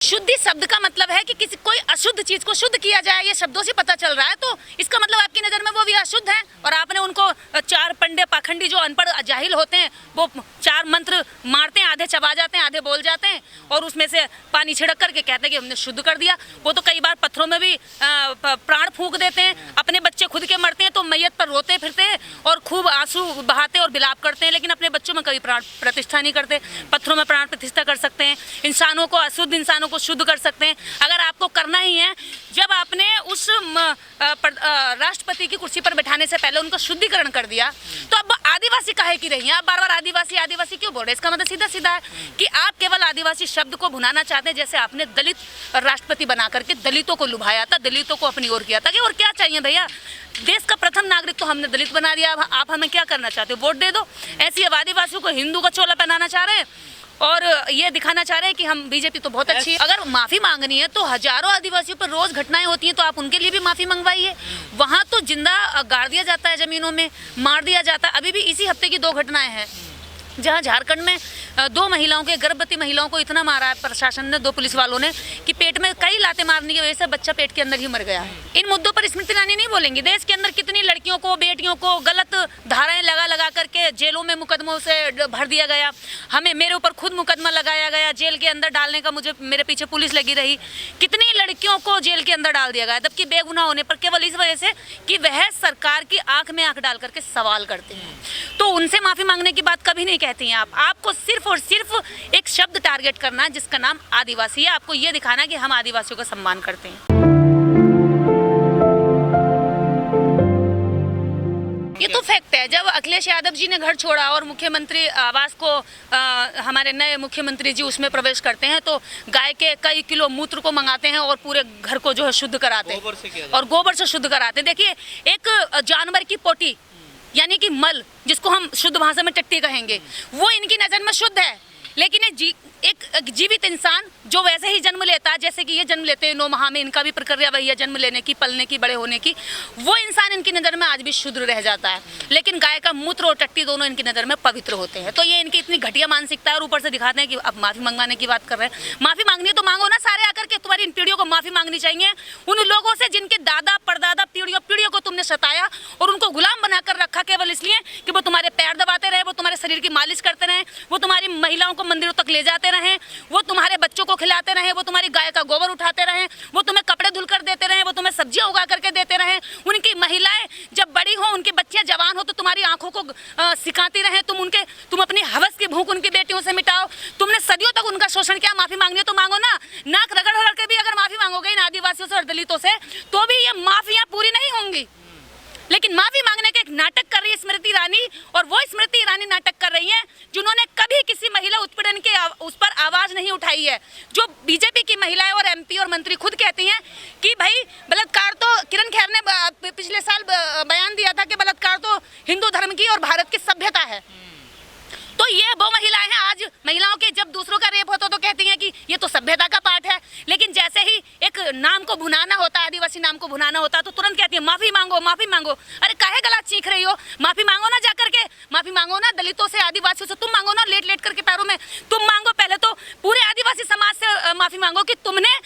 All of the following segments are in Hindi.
शुद्धि शब्द का मतलब है कि किसी कोई अशुद्ध चीज को शुद्ध किया जाए, ये शब्दों से पता चल रहा है। तो इसका मतलब आपकी नजर में वो भी अशुद्ध है और आपने उनको चार पंडे पाखंडी जो अनपढ़ जाहिल होते हैं वो चार मंत्र मारते हैं, आधे चबा जाते हैं, आधे बोल जाते हैं और उसमें से पानी छिड़क करके कहते हैं कि हमने शुद्ध कर दिया। वो तो कई बार पत्थरों में भी प्राण फूंक देते हैं, अपने बच्चे खुद के मरते हैं तो मैयत पर रोते फिरते हैं और खूब आंसू बहाते और विलाप करते हैं, लेकिन अपने बच्चों में कभी प्राण प्रतिष्ठा नहीं करते। पत्थरों में प्राण प्रतिष्ठा कर सकते हैं, इंसानों को अशुद्ध इंसानों को शुद्ध कर सकते हैं। अगर आपको करना ही है, जब आपने उस राष्ट्रपति की कुर्सी पर बैठाने से पहले उनको शुद्धिकरण कर दिया तो अब आदिवासी काहे की रही हैं आप? बार बार आदिवासी आदिवासी क्यों बोल रहे हैं? इसका मतलब सीधा सीधा है कि आप केवल आदिवासी शब्द को भुनाना चाहते हैं, जैसे आपने दलित राष्ट्रपति बना करके दलितों को लुभाया था, दलितों को अपनी ओर किया था कि और क्या चाहिए भैया, देश का प्रथम नागरिक तो हमने दलित बना दिया, आप हमें क्या करना चाहते हो? वोट दे दो। ऐसी अब आदिवासियों को हिंदू का चोला पहनाना चाह रहे हैं और ये दिखाना चाह रहे हैं कि हम बीजेपी तो बहुत अच्छी है। अगर माफी मांगनी है तो हजारों आदिवासियों पर रोज घटनाएं होती हैं, तो आप उनके लिए भी माफी मंगवाइए। वहां तो जिंदा गाड़ दिया जाता है, जमीनों में मार दिया जाता है। अभी भी इसी हफ्ते की 2 घटनाएं हैं जहां झारखंड में 2 महिलाओं के, गर्भवती महिलाओं को इतना मारा है प्रशासन ने, 2 पुलिस वालों ने, कि पेट में कई लाते मारने की वजह से बच्चा पेट के अंदर ही मर गया है। इन मुद्दों पर स्मृति ईरानी नहीं बोलेंगी। देश के अंदर कितनी लड़कियों को, बेटियों को गलत धाराएं लगा करके जेलों में मुकदमों से भर दिया गया। हमें, मेरे ऊपर खुद मुकदमा लगाया गया, जेल के अंदर डालने का मेरे पीछे पुलिस लगी रही। कितनी लड़कियों को जेल के अंदर डाल दिया गया, जबकि बेगुनाह होने पर, केवल इस वजह से कि वह सरकार की आंख में आंख डाल करके सवाल करते हैं। तो उनसे माफी मांगने की बात कभी नहीं कहती हैं आप। आपको सिर्फ और सिर्फ एक शब्द टारगेट करना है जिसका नाम आदिवासी है। आपको ये दिखाना है कि हम आदिवासियों का सम्मान करते हैं। ये तो फैक्ट है। जब अखिलेश यादव जी ने घर छोड़ा और मुख्यमंत्री आवास को हमारे नए मुख्यमंत्री जी उसमें प्रवेश करते हैं, तो गाय के कई किलो मूत्र को मंगाते हैं और पूरे घर को जो है शुद्ध कराते हैं और गोबर से शुद्ध कराते हैं। देखिए, एक जानवर की पोटी यानी कि मल, जिसको हम शुद्ध भाषा में टट्टी कहेंगे, वो इनकी नजर में शुद्ध है। लेकिन एक जीवित इंसान जो वैसे ही जन्म लेता है जैसे कि ये जन्म लेते हैं 9 माह में, इनका भी प्रक्रिया वही है, जन्म लेने की, पलने की, बड़े होने की, वो इंसान इनकी नज़र में आज भी शुद्ध रह जाता है। लेकिन गाय का मूत्र और टट्टी दोनों इनकी नज़र में पवित्र होते हैं। तो ये इनकी इतनी घटिया मानसिकता है और ऊपर से दिखाते हैं कि अब माफ़ी मंगवाने की बात कर रहे हैं। माफ़ी मांगनी है तो मांगो ना सारे आकर के। तुम्हारी इन पीढ़ियों को माफ़ी मांगनी चाहिए, उन लोगों से जिनके दादा परदादा पीढ़ियों को तुमने सताया और उनको गुलाम बनाकर रखा केवल इसलिए कि वो तुम्हारे पैर दबाते रहे, वो तुम्हारे शरीर की मालिश करते रहे, वो तुम्हारी महिलाओं को मंदिरों तक ले जाते रहे, वो तुम्हारे बच्चों को खिलाते रहे, वो तुम्हारी गाय का गोबर उठाते रहे, वो तुम्हें कपड़े धुल कर देते रहे, वो तुम्हें सब्जियां उगा करके देते रहे। उनकी महिलाएं जब बड़ी हो, उनकी बच्चियां जवान हो, तो तुम्हारी आंखों को सिखाती रहे। तुम अपनी हवस की भूख उनकी बेटियों से मिटाओ। तुमने सदियों तक उनका शोषण किया। माफी मांगनी है तो मांगो ना। नाक रगड़ रगड़ के भी अगर माफी मांगोगे इन आदिवासियों से और दलितों से, तो भी ये माफियां पूरी नहीं होंगी। लेकिन माफी मांगने का एक नाटक कर रही है स्मृति ईरानी, और वो स्मृति ईरानी नाटक कर रही है जिन्होंने कभी किसी महिला उत्पीड़न के उस पर आवाज नहीं उठाई है। जो बीजेपी की महिलाएं और एमपी और मंत्री खुद कहती हैं कि भाई बलात्कार तो, किरण खैर ने पिछले साल बयान दिया था कि बलात्कार तो हिंदू धर्म की और भारत की सभ्यता है। तो ये वो महिलाएं हैं आज महिलाओं के, जब दूसरों का रेप होता तो कहती हैं कि ये तो सभ्यता का पार्ट है, लेकिन जैसे ही एक नाम को भुनाना होता है, आदिवासी नाम को भुनाना होता है, तो तुरंत कहती है माफी मांगो माफी मांगो। अरे काहे गला चीख रही हो? माफी मांगो ना, जाकर के माफी मांगो ना दलितों से, आदिवासियों से तुम मांगो ना, लेट लेट करके पैरों में तुम मांगो। पहले तो पूरे आदिवासी समाज से माफी मांगो कि तुमने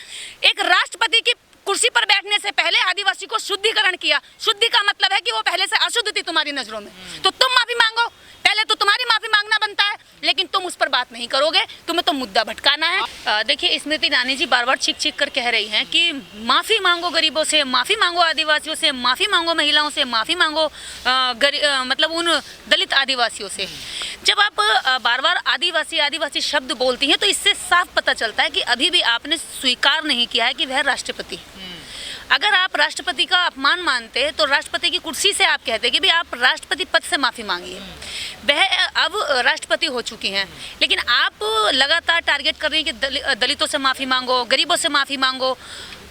एक राष्ट्रपति की कुर्सी पर बैठने से पहले आदिवासी को शुद्धिकरण किया। शुद्धि का मतलब है कि वो पहले से अशुद्ध थी तुम्हारी नजरों में, तो तुम माफी मांगो। पहले तो तुम्हारी माफी मांगना बनता है, लेकिन तुम उस पर बात नहीं करोगे, तुम्हें तो मुद्दा भटकाना है। देखिए, स्मृति ईरानी जी बार बार चीख कर कह रही हैं कि माफी मांगो गरीबों से, माफी मांगो आदिवासियों से, माफी मांगो महिलाओं से, माफी मांगो मतलब उन दलित आदिवासियों से। जब आप बार बार आदिवासी आदिवासी शब्द बोलती हैं तो इससे साफ पता चलता है कि अभी भी आपने स्वीकार नहीं किया है कि वह राष्ट्रपति। अगर आप राष्ट्रपति का अपमान मानते तो राष्ट्रपति की कुर्सी से आप कहते कि भी आप राष्ट्रपति पद से माफ़ी मांगिए। वह अब राष्ट्रपति हो चुकी हैं, लेकिन आप लगातार टारगेट कर रही हैं कि दलितों से माफ़ी मांगो, गरीबों से माफ़ी मांगो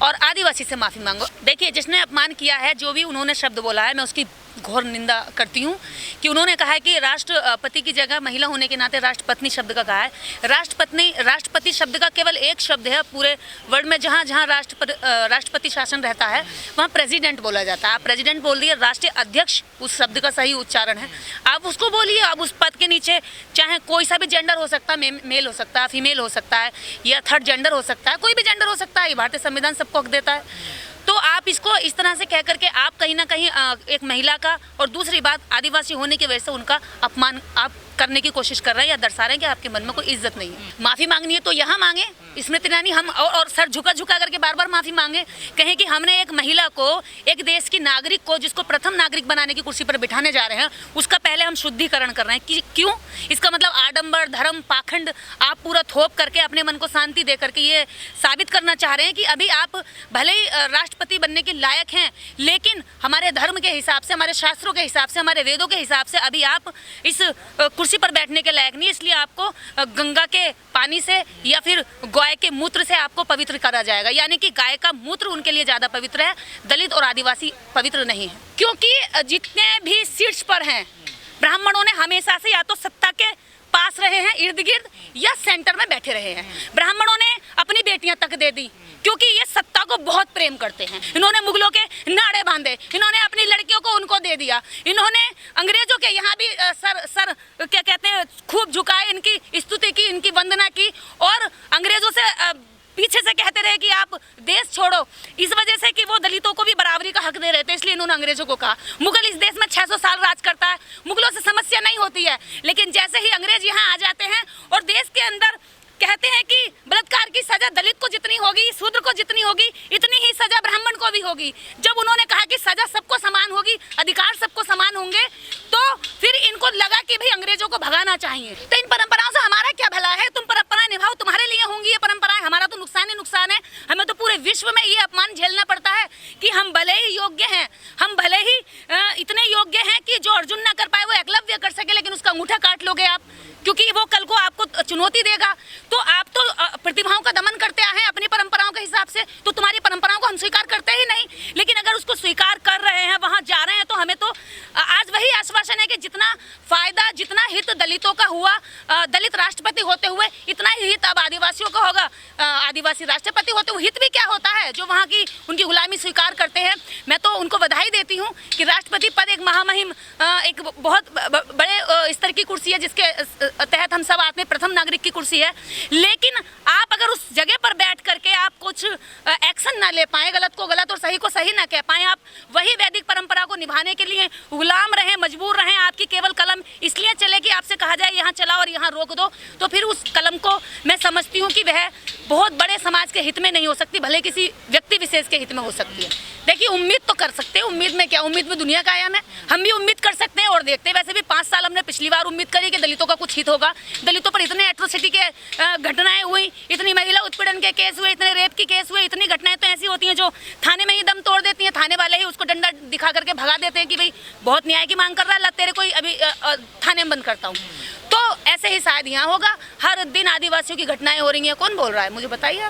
और आदिवासी से माफ़ी मांगो। देखिए, जिसने अपमान किया है, जो भी उन्होंने शब्द बोला है, मैं उसकी घोर निंदा करती हूँ कि उन्होंने कहा है कि राष्ट्रपति की जगह महिला होने के नाते राष्ट्रपत्नी शब्द का कहा है। राष्ट्रपति शब्द का केवल एक शब्द है पूरे वर्ल्ड में, जहाँ जहाँ राष्ट्रपति शासन रहता है वहाँ प्रेसिडेंट बोला जाता है। आप प्रेसिडेंट बोल दिए, राष्ट्रीय अध्यक्ष उस शब्द का सही उच्चारण है, आप उसको बोलिए। आप उस पद के नीचे चाहे कोई सा भी जेंडर हो सकता है, मेल हो सकता है, फीमेल हो सकता है, या थर्ड जेंडर हो सकता है, कोई भी जेंडर हो सकता है, ये भारतीय संविधान सबको हक देता है। तो आप इसको इस तरह से कह करके आप कहीं ना कहीं एक महिला का, और दूसरी बात आदिवासी होने की वजह से उनका अपमान आप करने की कोशिश कर रहे हैं या दर्शा रहे हैं कि आपके मन में कोई इज्जत नहीं है। माफ़ी मांगनी है तो यहाँ मांगे, स्मृति ईरानी, हम और सर झुका झुका करके बार बार माफ़ी मांगे, कहें कि हमने एक महिला को, एक देश की नागरिक को, जिसको प्रथम नागरिक बनाने की कुर्सी पर बिठाने जा रहे हैं, उसका पहले हम शुद्धिकरण कर रहे हैं। कि क्यों? इसका मतलब आडंबर, धर्म, पाखंड आप पूरा थोप करके अपने मन को शांति दे करके ये साबित करना चाह रहे हैं कि अभी आप भले ही राष्ट्रपति बनने के लायक हैं, लेकिन हमारे धर्म के हिसाब से, हमारे शास्त्रों के हिसाब से, हमारे वेदों के हिसाब से अभी आप इस कुर्सी पर बैठने के लायक नहीं। इसलिए आपको गंगा के पानी से या फिर गाय के मूत्र से आपको पवित्र करा जाएगा। यानी कि गाय का मूत्र उनके लिए ज़्यादा पवित्र है, दलित और आदिवासी पवित्र नहीं है। क्योंकि जितने भी शीर्ष पर हैं ब्राह्मणों ने हमेशा से या तो सत्ता के पास रहे हैं, इर्द गिर्द, या सेंटर में बैठे रहे हैं। ब्राह्मणों ने अपनी बेटियां तक दे दी क्योंकि ये सत्ता को बहुत प्रेम करते हैं। इन्होंने मुगलों के नाड़े बांधे, इन्होंने अपनी लड़कियों को उनको दे दिया, इन्होंने अंग्रेजों के यहाँ भी सर क्या कहते हैं खूब झुकाए, इनकी स्तुति की, इनकी वंदना की, और अंग्रेजों से पीछे से कहते रहे कि आप देश छोड़ो, इस वजह से कि वो दलितों को भी बराबरी का हक दे रहे थे। इसलिए इन्होंने अंग्रेजों को कहा। मुगल इस देश में 600 साल राज करता है, मुगलों से समस्या नहीं होती है, लेकिन जैसे ही अंग्रेज यहाँ आ जाते हैं और देश के अंदर कहते हैं कि बलात्कार की सजा दलित को जितनी होगी, शूद्र को जितनी होगी, इतनी ही सजा ब्राह्मण को भी होगी। जब उन्होंने कहा कि सजा सबको समान होगी, अधिकार सबको समान होंगे, तो फिर इनको लगा कि भाई अंग्रेजों को भगाना चाहिए। तो इन परंपराओं से हमारा क्या भला है? तुम परंपराएं निभाओ, तुम्हारे लिए होंगी ये परंपराएं, हमारा तो नुकसान ही नुकसान है। हमें तो पूरे विश्व में ये अपमान झेलना पड़ता है कि हम भले ही योग्य हैं, हम भले ही इतने योग्य हैं कि जो अर्जुन ना कर पाए वो एकलव्य कर सके, लेकिन उसका अंगूठा काट लोगे आप, क्योंकि वो कल को आपको चुनौती देगा। तो आप तो प्रतिभाओं का दमन करते आए हैं अपनी परंपराओं के हिसाब से, तो तुम्हारी परंपराओं को हम स्वीकार करते ही नहीं। लेकिन अगर उसको स्वीकार कर रहे हैं, वहां जा रहे हैं, तो हमें तो आज वही आश्वासन है कि जितना फायदा, जितना हित दलितों का हुआ दलित राष्ट्रपति होते हुए, इतना ही हित अब आदिवासियों का होगा आदिवासी राष्ट्रपति होते हुए। हित भी क्या होता है जो वहाँ की उनकी गुलामी स्वीकार करते हैं। मैं तो उनको बधाई देती हूँ कि राष्ट्रपति पद एक महामहिम, एक बहुत बड़े स्तर की कुर्सी है, जिसके तहत हम सब आते हैं, प्रथम नागरिक की कुर्सी है। लेकिन आप अगर उस जगह पर बैठ करके आप कुछ एक्शन ना ले पाए, गलत को गलत और सही को सही ना कह पाए, आप वही वैदिक परंपरा को निभाने के लिए गुलाम रहें, मजबूर रहें, आपकी केवल कलम इसलिए चले कि आपसे कहा जाए यहाँ चलाओ और यहाँ रोक दो, तो फिर उस कलम को मैं समझती हूँ कि वह बहुत बड़े समाज के हित में नहीं हो सकती, भले किसी व्यक्ति विशेष के हित में हो सकती है। देखिए, उम्मीद तो कर सकते हैं, उम्मीद में क्या, उम्मीद में दुनिया का आयाम है, हम भी उम्मीद कर सकते हैं और देखते हैं। वैसे भी 5 साल हमने पिछली बार उम्मीद करी कि दलितों का कुछ हित होगा। दलितों पर इतने एट्रोसिटी के घटनाएं हुई, इतनी महिला उत्पीड़न के केस हुए, इतने रेप के केस हुए, इतनी घटनाएं तो ऐसी होती हैं जो थाने में ही दम तोड़ देती हैं। थाने वाले ही उसको डंडा दिखा करके भगा देते हैं कि भाई बहुत न्याय की मांग कर रहा है, तेरे कोई अभी थाने में बंद करता हूँ। तो ऐसे ही शायद यहाँ होगा। हर दिन आदिवासियों की घटनाएं हो रही हैं, कौन बोल रहा है मुझे बताइए आप।